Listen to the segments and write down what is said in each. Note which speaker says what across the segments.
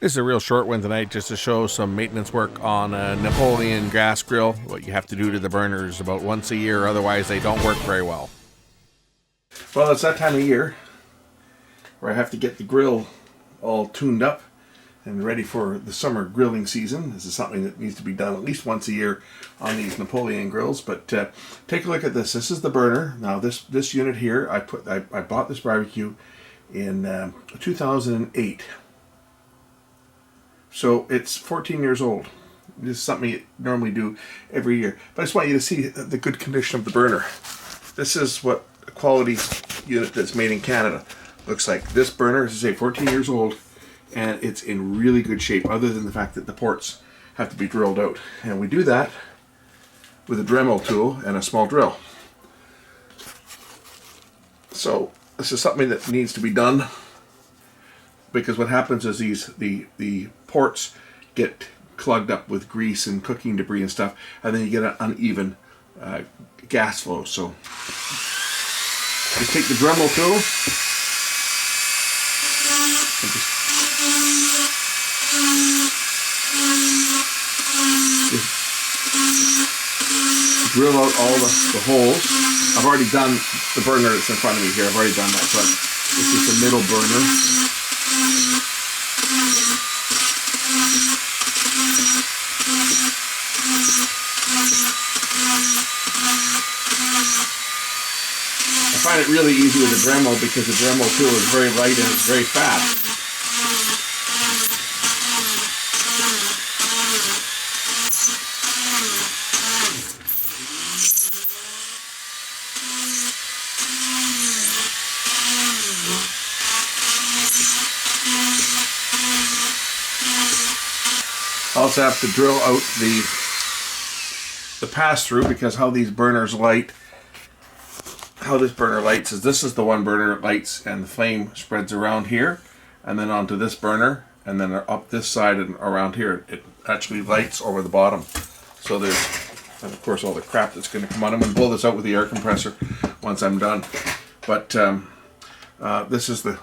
Speaker 1: This is a real short one tonight just to show some maintenance work on a Napolen Gas Grill. What you have to do to the burners about once a year, otherwise they don't work very well. Well, it's that time of year where I have to get the grill all tuned up and ready for the summer grilling season. This is something that needs to be done at least once a year on these Napolen grills. But take a look at this. This is the burner. Now this unit here, I bought this barbecue in 2008. So it's 14 years old. This is something you normally do every year. But I just want you to see the good condition of the burner. This is what a quality unit that's made in Canada looks like. This burner, as I say, 14 years old, and it's in really good shape, other than the fact that the ports have to be drilled out. And we do that with a Dremel tool and a small drill. So this is something that needs to be done, because what happens is the ports get clogged up with grease and cooking debris and stuff, and then you get an uneven gas flow. So just take the Dremel tool and just drill out all the holes. I've already done the burner that's in front of me here. I've already done that. So this is the middle burner. I find it really easy with the Dremel because the Dremel tool is very light and it's very fast. I also have to drill out the pass-through, because how these burners light, how this burner lights is this is the one burner that lights and the flame spreads around here and then onto this burner and then up this side and around here. It actually lights over the bottom. So there's, and of course, all the crap that's going to come on. I'm going to blow this out with the air compressor once I'm done. But this is the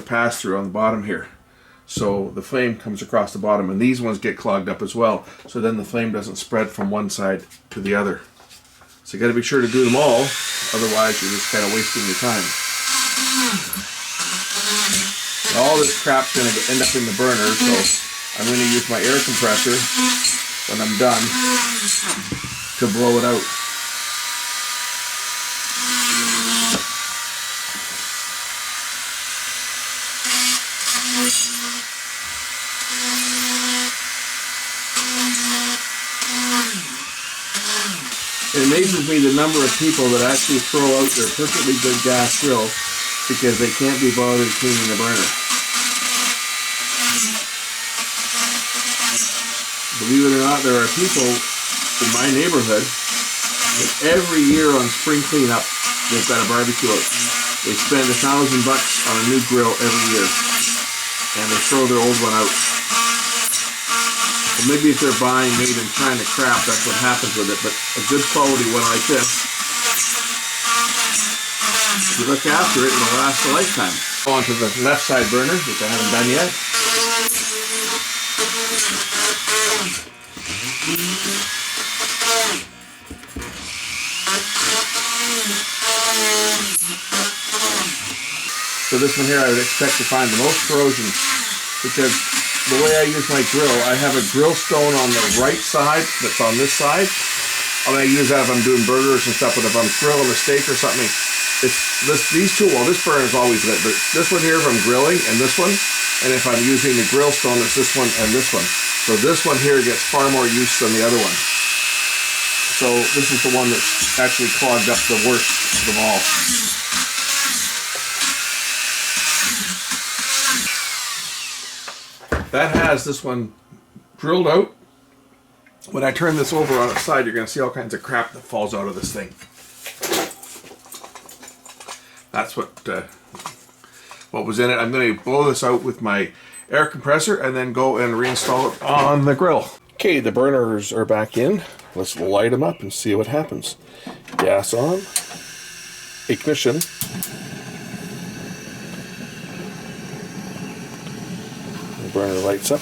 Speaker 1: pass-through on the bottom here. So the flame comes across the bottom, and these ones get clogged up as well. So then the flame doesn't spread from one side to the other. So you got to be sure to do them all, otherwise you're just kind of wasting your time. All this crap's going to end up in the burner, so I'm going to use my air compressor when I'm done to blow it out. It amazes me the number of people that actually throw out their perfectly good gas grill because they can't be bothered cleaning the burner. Believe it or not, there are people in my neighborhood that every year on spring cleanup, they've got a barbecue out. They spend $1,000 on a new grill every year, and they throw their old one out. Well, maybe if they're buying made in China crap, that's what happens with it. But a good quality one like this, if you look after it, it'll last a lifetime. On to the left side burner, which I haven't done yet. So this one here I would expect to find the most corrosion, because the way I use my grill, I have a Grillstone on the right side that's on this side. I'm going to use that if I'm doing burgers and stuff, but if I'm grilling a steak or something, these two, well, this burner is always lit, but this one here if I'm grilling, and this one, and if I'm using the Grillstone, it's this one and this one. So this one here gets far more use than the other one. So this is the one that's actually clogged up the worst of them all. That has this one drilled out. When I turn this over on its side, you're going to see all kinds of crap that falls out of this thing. That's what was in it. I'm going to blow this out with my air compressor and then go and reinstall it on the grill. Okay, the burners are back in. Let's light them up and see what happens. Gas on. Ignition. burner lights up.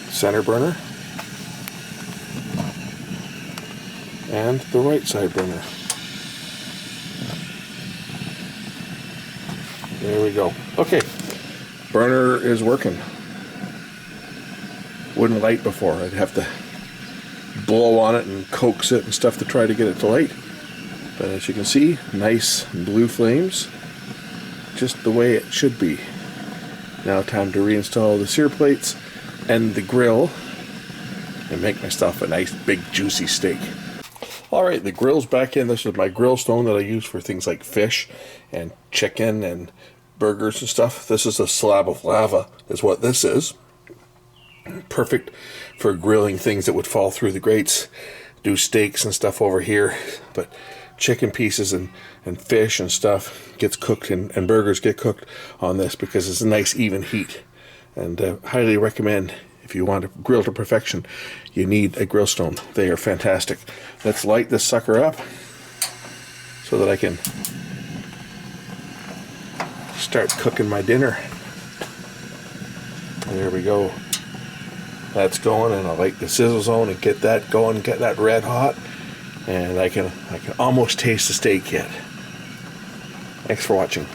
Speaker 1: Center burner. And the right side burner. There we go. Okay, burner is working. Wouldn't light before. I'd have to blow on it and coax it and stuff to try to get it to light. But as you can see, nice blue flames, just the way it should be. Now time to reinstall the sear plates and the grill and make myself a nice big juicy steak. Alright, the grill's back in. This is my Grillstone that I use for things like fish and chicken and burgers and stuff. This is a slab of lava is what this is. Perfect for grilling things that would fall through the grates. Do steaks and stuff over here, but chicken pieces and fish and stuff gets cooked and burgers get cooked on this because it's a nice even heat. And highly recommend, if you want to grill to perfection, you need a Grillstone. They are fantastic. Let's light this sucker up so that I can start cooking my dinner. There we go. That's going, and I'll light the sizzle zone and get that going, get that red hot, and I can almost taste the steak yet. Thanks for watching.